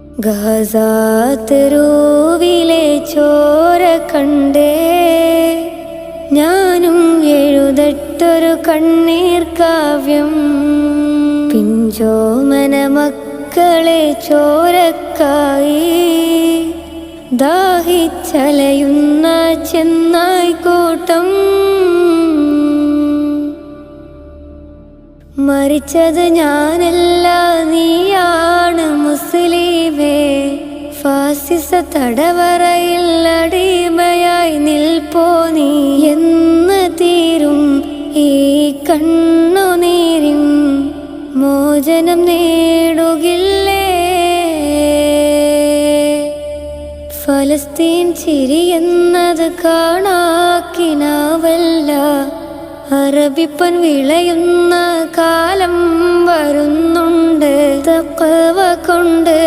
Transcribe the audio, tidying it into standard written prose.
Gaza തെരുവിലെ ചോര കണ്ടേ ഞാനും എഴുതട്ടൊരു കണ്ണീർ കാവ്യം. പിഞ്ചോമന മക്കളെ ചോരക്കായി ദാഹിച്ചലയുന്ന ചെന്നായ്ക്കൂട്ടം. മരിച്ചത് ഞാനല്ല, നീയാണ് മുസ്ലിമേ. ഫാസിസ തടവറയിൽ അടിമയായി നിൽപ്പോ നീ. എന്ന് തീരും ഈ കണ്ണുനീരിൻ മോചനം നേടുകില്ലേ? ഫലസ്തീൻ ചിരിയെന്നത് കാണാക്കിനാവല്ല, അറബിപ്പൻ വിളയുന്ന കാലം വരുന്നുണ്ട്. തഖ്വ കൊണ്ട്